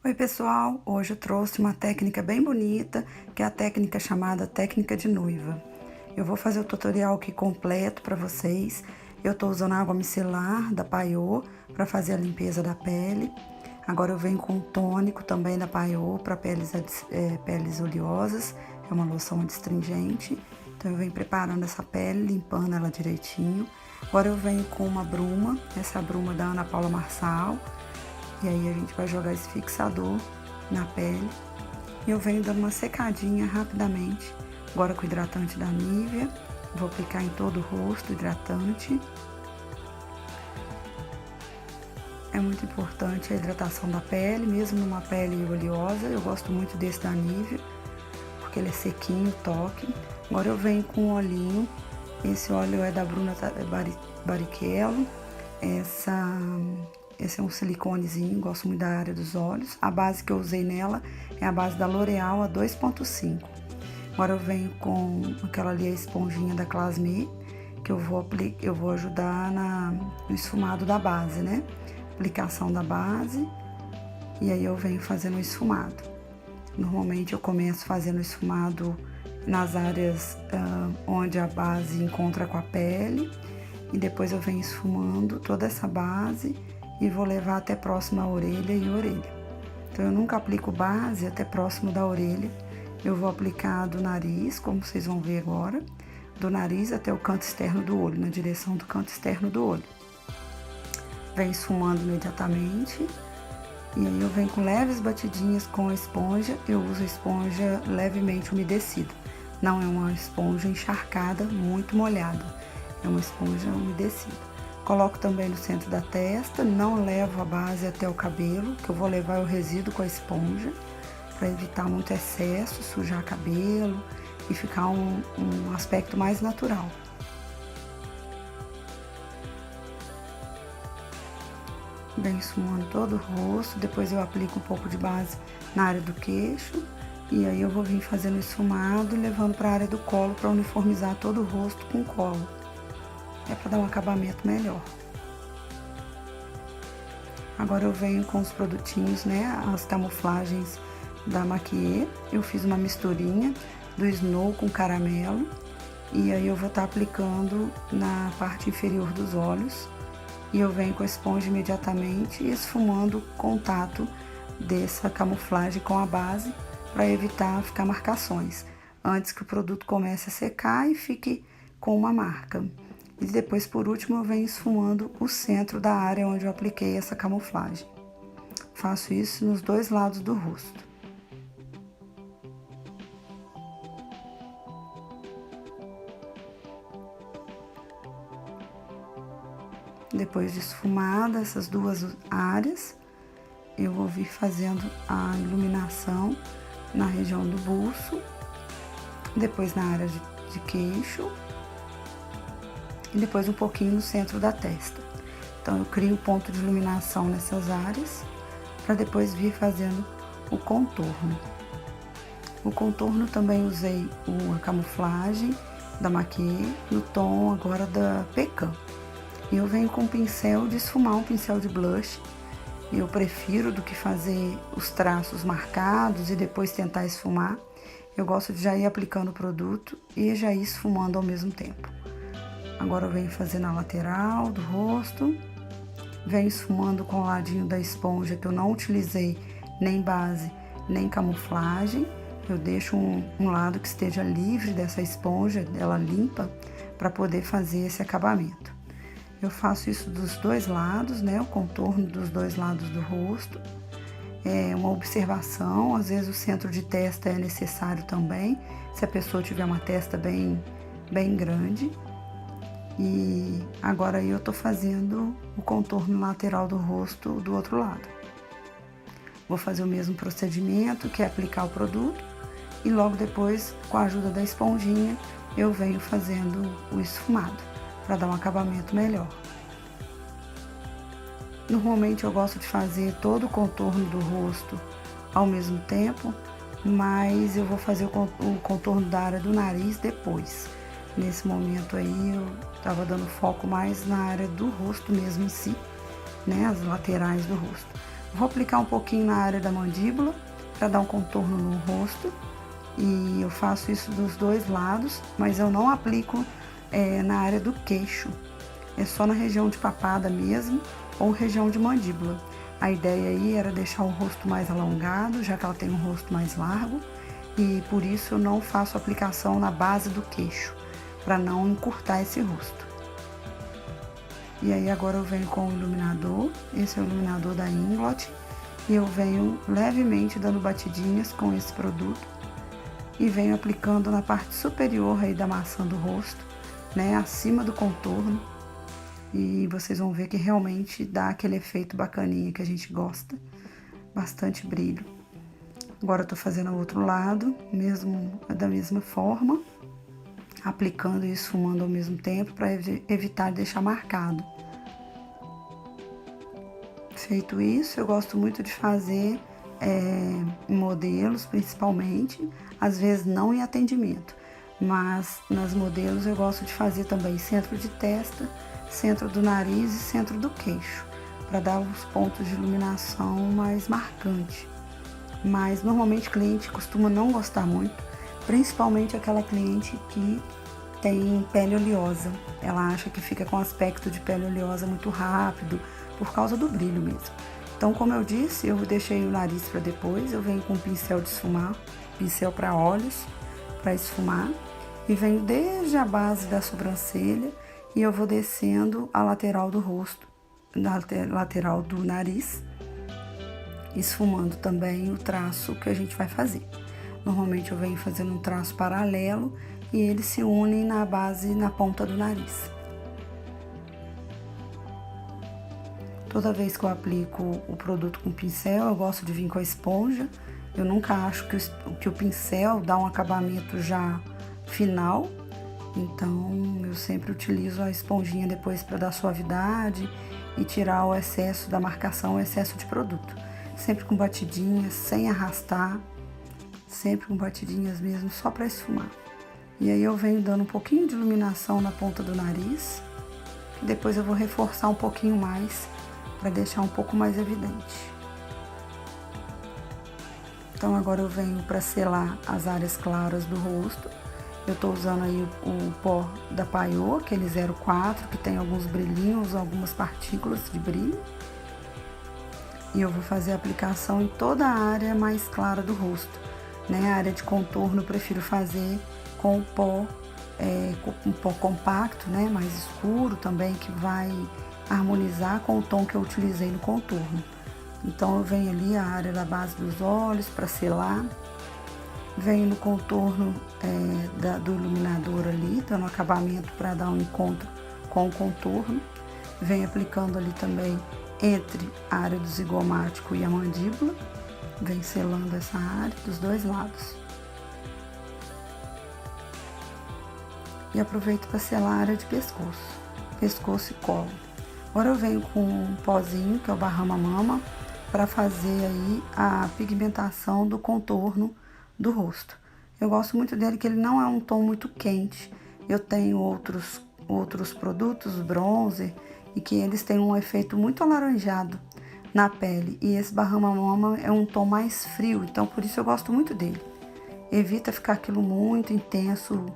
Oi pessoal, hoje eu trouxe uma técnica bem bonita, que é a técnica chamada técnica de noiva. Eu vou fazer o tutorial aqui completo para vocês. Eu tô usando água micelar da Paiô para fazer a limpeza da pele. Agora eu venho com um tônico também da Paiô para peles oleosas, é uma loção adstringente. Então eu venho preparando essa pele, limpando ela direitinho. Agora eu venho com uma bruma, essa bruma da Ana Paula Marçal. E aí a gente vai jogar esse fixador na pele. E eu venho dando uma secadinha rapidamente. Agora com o hidratante da Nivea. Vou aplicar em todo o rosto, hidratante. É muito importante a hidratação da pele, mesmo numa pele oleosa. Eu gosto muito desse da Nivea, porque ele é sequinho, toque. Agora eu venho com um olhinho. Esse óleo é da Bruna Barrichello. Esse é um siliconezinho, gosto muito da área dos olhos. A base que eu usei nela é a base da L'Oréal, a 2.5. Agora eu venho com aquela ali, a esponjinha da Classme, que eu vou ajudar no esfumado da base, né? Aplicação da base, e aí eu venho fazendo o esfumado. Normalmente eu começo fazendo o esfumado nas áreas onde a base encontra com a pele, e depois eu venho esfumando toda essa base e vou levar até próximo à orelha e orelha. Então eu nunca aplico base até próximo da orelha. Eu vou aplicar do nariz, como vocês vão ver agora, do nariz até o canto externo do olho, na direção do canto externo do olho. Venho esfumando imediatamente. E aí eu venho com leves batidinhas com a esponja. Eu uso a esponja levemente umedecida. Não é uma esponja encharcada, muito molhada. É uma esponja umedecida. Coloco também no centro da testa, não levo a base até o cabelo, que eu vou levar o resíduo com a esponja, para evitar muito excesso, sujar cabelo e ficar um aspecto mais natural. Venho esfumando todo o rosto, depois eu aplico um pouco de base na área do queixo, e aí eu vou vir fazendo esfumado e levando para a área do colo para uniformizar todo o rosto com o colo. É para dar um acabamento melhor. Agora eu venho com os produtinhos, né? As camuflagens da Maquiê. Eu fiz uma misturinha do Snow com caramelo. E aí eu vou estar aplicando na parte inferior dos olhos. E eu venho com a esponja imediatamente e esfumando o contato dessa camuflagem com a base para evitar ficar marcações. Antes que o produto comece a secar e fique com uma marca. E depois, por último, eu venho esfumando o centro da área onde eu apliquei essa camuflagem. Faço isso nos dois lados do rosto. Depois de esfumada essas duas áreas, eu vou vir fazendo a iluminação na região do buço, depois na área de queixo, e depois um pouquinho no centro da testa. Então eu crio ponto de iluminação nessas áreas, para depois vir fazendo o contorno. O contorno também usei a camuflagem da Maquiê, no tom agora da Pecan. E eu venho com um pincel de esfumar, um pincel de blush. Eu prefiro do que fazer os traços marcados e depois tentar esfumar. Eu gosto de já ir aplicando o produto e já ir esfumando ao mesmo tempo. Agora eu venho fazendo a lateral do rosto, venho esfumando com o ladinho da esponja, que eu não utilizei nem base, nem camuflagem. Eu deixo um lado que esteja livre dessa esponja, ela limpa, para poder fazer esse acabamento. Eu faço isso dos dois lados, né, o contorno dos dois lados do rosto. É uma observação, às vezes o centro de testa é necessário também, se a pessoa tiver uma testa bem grande. E agora eu tô fazendo o contorno lateral do rosto do outro lado. Vou fazer o mesmo procedimento, que é aplicar o produto, e logo depois, com a ajuda da esponjinha, eu venho fazendo o esfumado, para dar um acabamento melhor. Normalmente eu gosto de fazer todo o contorno do rosto ao mesmo tempo, mas eu vou fazer o contorno da área do nariz depois. Nesse momento aí eu tava dando foco mais na área do rosto mesmo em si, né, as laterais do rosto. Vou aplicar um pouquinho na área da mandíbula para dar um contorno no rosto. E eu faço isso dos dois lados, mas eu não aplico na área do queixo. É só na região de papada mesmo ou região de mandíbula. A ideia aí era deixar o rosto mais alongado, já que ela tem um rosto mais largo. E por isso eu não faço aplicação na base do queixo, para não encurtar esse rosto. E aí agora eu venho com o iluminador, esse é o iluminador da Inglot, e eu venho levemente dando batidinhas com esse produto e venho aplicando na parte superior aí da maçã do rosto, né, acima do contorno, e vocês vão ver que realmente dá aquele efeito bacaninha que a gente gosta, bastante brilho. Agora eu tô fazendo o outro lado, da mesma forma, aplicando e esfumando ao mesmo tempo para evitar deixar marcado. Feito isso, eu gosto muito de fazer em modelos, principalmente, às vezes não em atendimento, mas nas modelos eu gosto de fazer também centro de testa, centro do nariz e centro do queixo, para dar os pontos de iluminação mais marcantes. Mas normalmente cliente costuma não gostar muito, principalmente aquela cliente que tem pele oleosa. Ela acha que fica com aspecto de pele oleosa muito rápido, por causa do brilho mesmo. Então, como eu disse, eu deixei o nariz para depois, eu venho com um pincel de esfumar, pincel para olhos, para esfumar, e venho desde a base da sobrancelha e eu vou descendo a lateral do rosto, na lateral do nariz, esfumando também o traço que a gente vai fazer. Normalmente eu venho fazendo um traço paralelo e eles se unem na base, na ponta do nariz. Toda vez que eu aplico o produto com pincel, eu gosto de vir com a esponja. Eu nunca acho que o pincel dá um acabamento já final. Então, eu sempre utilizo a esponjinha depois para dar suavidade e tirar o excesso da marcação, o excesso de produto. Sempre com batidinhas, sem arrastar. Sempre com batidinhas mesmo, só para esfumar. E aí eu venho dando um pouquinho de iluminação na ponta do nariz. E depois eu vou reforçar um pouquinho mais, para deixar um pouco mais evidente. Então agora eu venho para selar as áreas claras do rosto. Eu tô usando aí o pó da Paiô, aquele 04, que tem alguns brilhinhos, algumas partículas de brilho. E eu vou fazer a aplicação em toda a área mais clara do rosto, né? A área de contorno eu prefiro fazer com o pó, um pó compacto, né? Mais escuro também, que vai harmonizar com o tom que eu utilizei no contorno. Então eu venho ali a área da base dos olhos para selar, venho no contorno do iluminador ali, dando acabamento para dar um encontro com o contorno, venho aplicando ali também entre a área do zigomático e a mandíbula, venho selando essa área dos dois lados. E aproveito para selar a área de pescoço e colo. Agora eu venho com um pozinho, que é o Bahama Mama, para fazer aí a pigmentação do contorno do rosto. Eu gosto muito dele, que ele não é um tom muito quente. Eu tenho outros produtos, bronzer, e que eles têm um efeito muito alaranjado na pele. E esse Bahama Mama é um tom mais frio, então por isso eu gosto muito dele. Evita ficar aquilo muito intenso,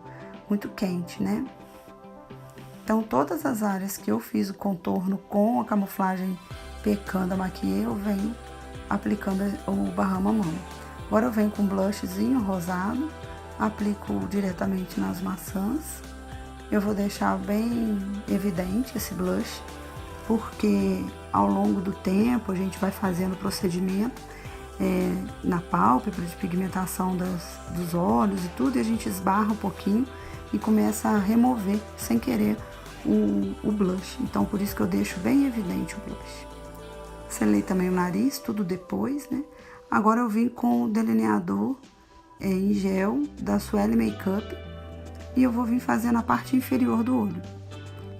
muito quente, né? Então, todas as áreas que eu fiz o contorno com a camuflagem Pecanda Maquiê, eu venho aplicando o Bahama Mama. Agora eu venho com um blushzinho rosado, aplico diretamente nas maçãs. Eu vou deixar bem evidente esse blush, porque ao longo do tempo a gente vai fazendo o procedimento na pálpebra de pigmentação dos olhos e tudo, e a gente esbarra um pouquinho e começa a remover sem querer o blush. Então por isso que eu deixo bem evidente o blush. Selei também o nariz, tudo depois, né? Agora eu vim com o delineador em gel da Swell Makeup e eu vou vir fazendo a parte inferior do olho.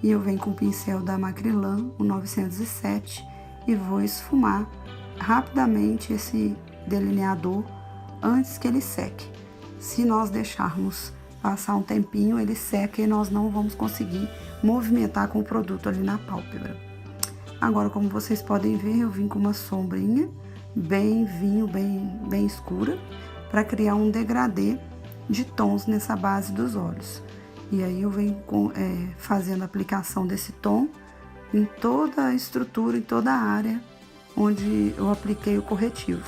E eu venho com o pincel da Macrylan, o 907, e vou esfumar rapidamente esse delineador antes que ele seque. Se nós deixarmos passar um tempinho, ele seca e nós não vamos conseguir movimentar com o produto ali na pálpebra. Agora, como vocês podem ver, eu vim com uma sombrinha bem vinho, bem escura, para criar um degradê de tons nessa base dos olhos. E aí eu venho fazendo a aplicação desse tom em toda a estrutura, em toda a área onde eu apliquei o corretivo.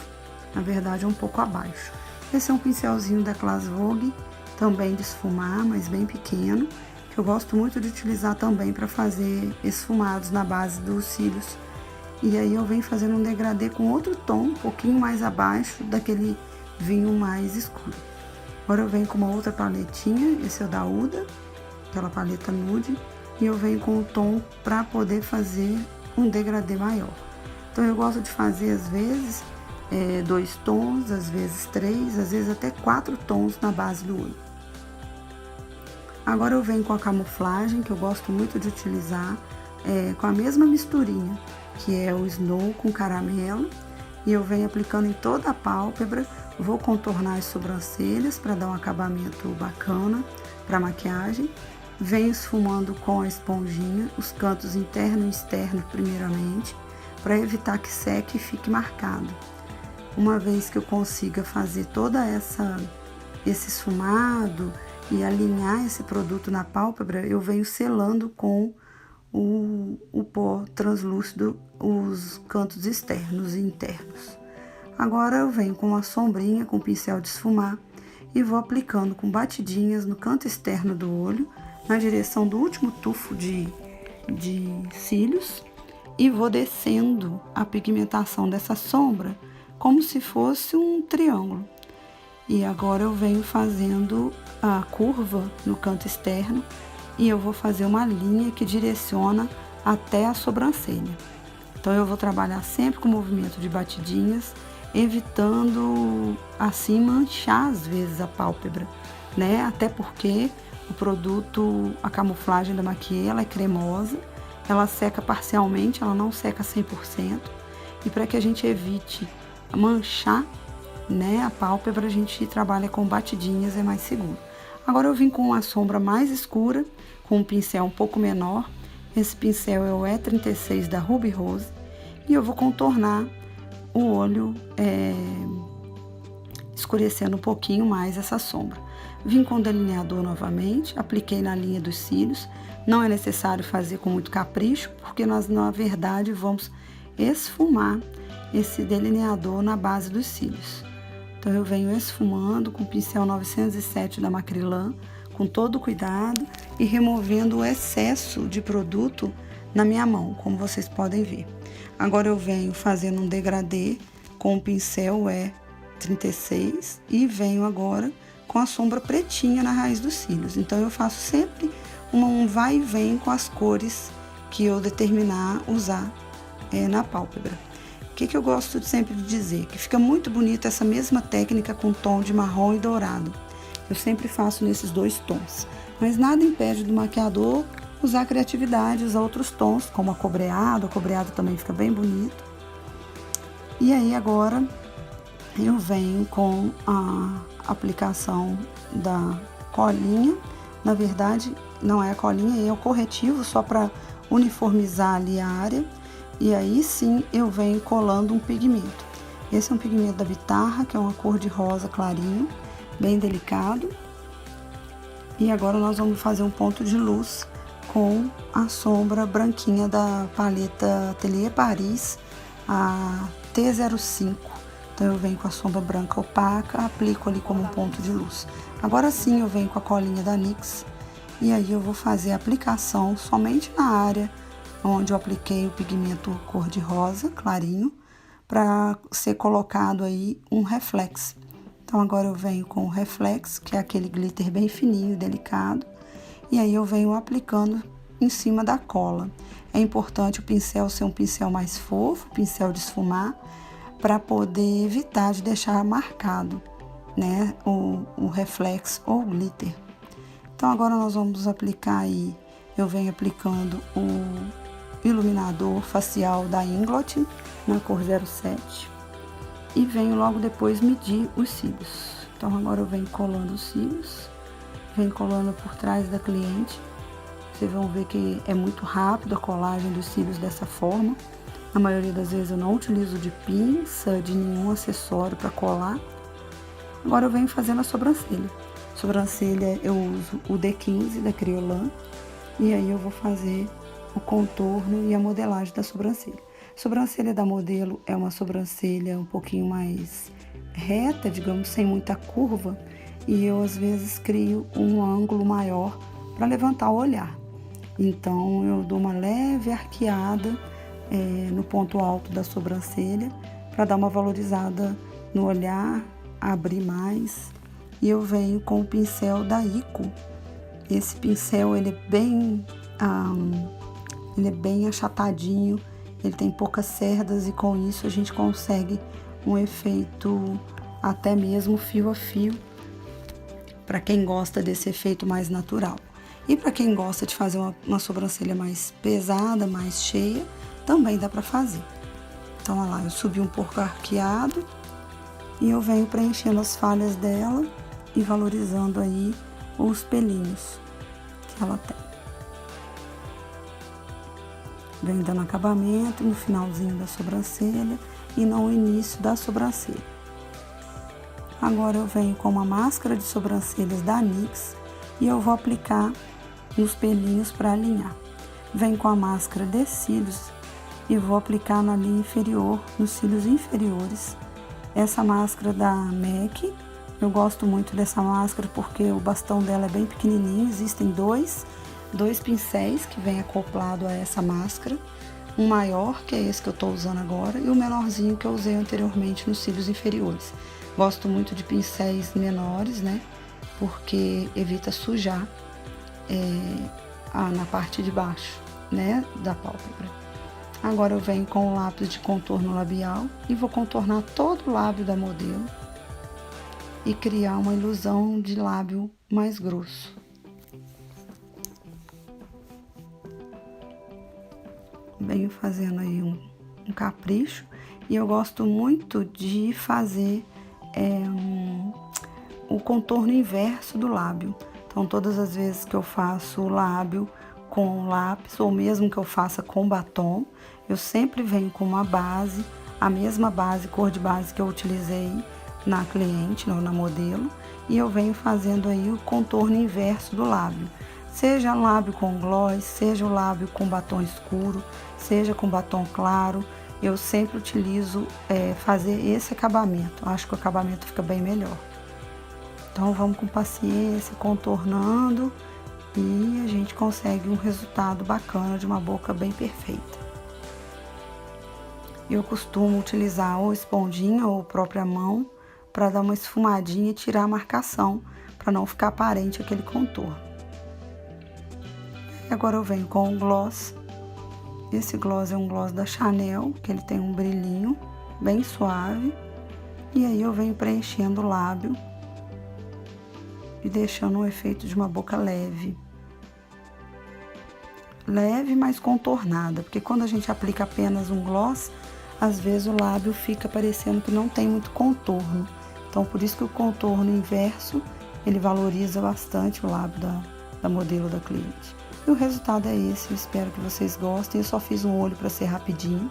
Na verdade, é um pouco abaixo. Esse é um pincelzinho da Class Vogue, também de esfumar, mas bem pequeno, que eu gosto muito de utilizar também para fazer esfumados na base dos cílios. E aí eu venho fazendo um degradê com outro tom, um pouquinho mais abaixo daquele vinho mais escuro. Agora eu venho com uma outra paletinha, esse é o da Huda, aquela paleta nude, e eu venho com o tom para poder fazer um degradê maior. Então eu gosto de fazer às vezes 2 tons, às vezes 3, às vezes até 4 tons na base do olho. Agora eu venho com a camuflagem, que eu gosto muito de utilizar, com a mesma misturinha, que é o Snow com caramelo, e eu venho aplicando em toda a pálpebra. Vou contornar as sobrancelhas para dar um acabamento bacana para a maquiagem. Venho esfumando com a esponjinha os cantos interno e externo primeiramente, para evitar que seque e fique marcado. Uma vez que eu consiga fazer toda esse esfumado e alinhar esse produto na pálpebra, eu venho selando com o pó translúcido os cantos externos e internos. Agora eu venho com uma sombrinha, com pincel de esfumar, e vou aplicando com batidinhas no canto externo do olho, na direção do último tufo de cílios, e vou descendo a pigmentação dessa sombra como se fosse um triângulo. E agora eu venho fazendo a curva no canto externo e eu vou fazer uma linha que direciona até a sobrancelha. Então eu vou trabalhar sempre com movimento de batidinhas, evitando assim manchar às vezes a pálpebra, né? Até porque o produto, a camuflagem da Maquia, ela é cremosa, ela seca parcialmente, ela não seca 100%. E para que a gente evite manchar, né, a pálpebra, a gente trabalha com batidinhas, é mais seguro. Agora eu vim com uma sombra mais escura, com um pincel um pouco menor. Esse pincel é o E36 da Ruby Rose. E eu vou contornar o olho, escurecendo um pouquinho mais essa sombra. Vim com o delineador novamente, apliquei na linha dos cílios. Não é necessário fazer com muito capricho, porque nós, na verdade, vamos esfumar esse delineador na base dos cílios. Então, eu venho esfumando com o pincel 907 da Macrylan, com todo cuidado, e removendo o excesso de produto na minha mão, como vocês podem ver. Agora eu venho fazendo um degradê com o pincel E36 e venho agora com a sombra pretinha na raiz dos cílios. Então, eu faço sempre um vai e vem com as cores que eu determinar usar na pálpebra. O que eu gosto sempre de dizer? Que fica muito bonita essa mesma técnica com tom de marrom e dourado. Eu sempre faço nesses 2 tons. Mas nada impede do maquiador usar a criatividade, usar outros tons, como acobreado. Acobreado também fica bem bonito. E aí agora eu venho com a aplicação da colinha. Na verdade, não é a colinha, é o corretivo, só para uniformizar ali a área. E aí sim eu venho colando um pigmento. Esse é um pigmento da Bitarra, que é uma cor de rosa clarinho, bem delicado. E agora nós vamos fazer um ponto de luz com a sombra branquinha da paleta Atelier Paris, a T05. Então eu venho com a sombra branca opaca, aplico ali como um ponto de luz. Agora sim eu venho com a colinha da NYX e aí eu vou fazer a aplicação somente na área onde eu apliquei o pigmento cor de rosa clarinho, para ser colocado aí um reflex. Então agora eu venho com o reflex, que é aquele glitter bem fininho e delicado, e aí eu venho aplicando em cima da cola. É importante o pincel ser um pincel mais fofo, pincel de esfumar, para poder evitar de deixar marcado, né, o reflex ou o glitter. Então agora nós vamos aplicar aí, eu venho aplicando o iluminador facial da Inglot na cor 07 e venho logo depois medir os cílios. Então agora eu venho colando os cílios, venho colando por trás da cliente, Vocês vão ver que é muito rápido a colagem dos cílios dessa forma. Na maioria das vezes eu não utilizo de pinça, de nenhum acessório para colar. Agora eu venho fazendo a sobrancelha. Sobrancelha eu uso o D15 da Kryolan. E aí eu vou fazer o contorno e a modelagem da sobrancelha. A sobrancelha da modelo é uma sobrancelha um pouquinho mais reta, digamos, sem muita curva. E eu às vezes crio um ângulo maior para levantar o olhar. Então eu dou uma leve arqueada no ponto alto da sobrancelha para dar uma valorizada no olhar, abrir mais. E eu venho com o pincel da Ico. Esse pincel ele é bem achatadinho, ele tem poucas cerdas e com isso a gente consegue um efeito até mesmo fio a fio, para quem gosta desse efeito mais natural. E para quem gosta de fazer uma sobrancelha mais pesada, mais cheia, também dá para fazer. Então, olha lá, eu subi um pouco arqueado e eu venho preenchendo as falhas dela e valorizando aí os pelinhos que ela tem. Venho dando acabamento no finalzinho da sobrancelha e no início da sobrancelha. Agora eu venho com uma máscara de sobrancelhas da NYX e eu vou aplicar nos pelinhos para alinhar. Venho com a máscara de cílios e vou aplicar na linha inferior, nos cílios inferiores. Essa máscara da MAC, eu gosto muito dessa máscara porque o bastão dela é bem pequenininho. Existem dois pincéis que vem acoplado a essa máscara. Um maior, que é esse que eu estou usando agora, e o menorzinho que eu usei anteriormente nos cílios inferiores. Gosto muito de pincéis menores, né? Porque evita sujar na parte de baixo, né? Da pálpebra. Agora eu venho com o lápis de contorno labial e vou contornar todo o lábio da modelo e criar uma ilusão de lábio mais grosso. Venho fazendo aí um capricho e eu gosto muito de fazer o contorno inverso do lábio. Então, todas as vezes que eu faço o lábio com lápis ou mesmo que eu faça com batom, eu sempre venho com uma base, a mesma base, cor de base que eu utilizei na cliente, na modelo, e eu venho fazendo aí o contorno inverso do lábio. Seja um lábio com gloss, seja o lábio com batom escuro, seja com batom claro, eu sempre utilizo fazer esse acabamento. Eu acho que o acabamento fica bem melhor. Então vamos com paciência, contornando, e a gente consegue um resultado bacana de uma boca bem perfeita. Eu costumo utilizar ou esponjinha ou própria mão para dar uma esfumadinha e tirar a marcação, para não ficar aparente aquele contorno. E agora eu venho com o gloss. Esse gloss é um gloss da Chanel, que ele tem um brilhinho bem suave. E aí eu venho preenchendo o lábio e deixando um efeito de uma boca leve. Leve, mas contornada, porque quando a gente aplica apenas um gloss, às vezes o lábio fica parecendo que não tem muito contorno. Então, por isso que o contorno inverso, ele valoriza bastante o lábio da modelo da cliente. E o resultado é esse, eu espero que vocês gostem. Eu só fiz um olho para ser rapidinho.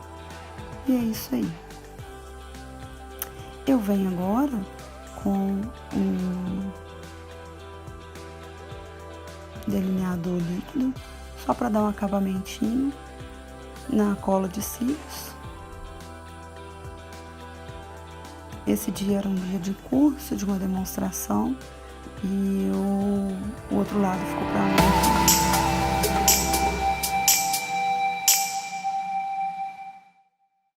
E é isso aí. Eu venho agora com um delineador líquido, só para dar um acabamentinho na cola de cílios. Esse dia era um dia de curso, de uma demonstração, e o outro lado ficou para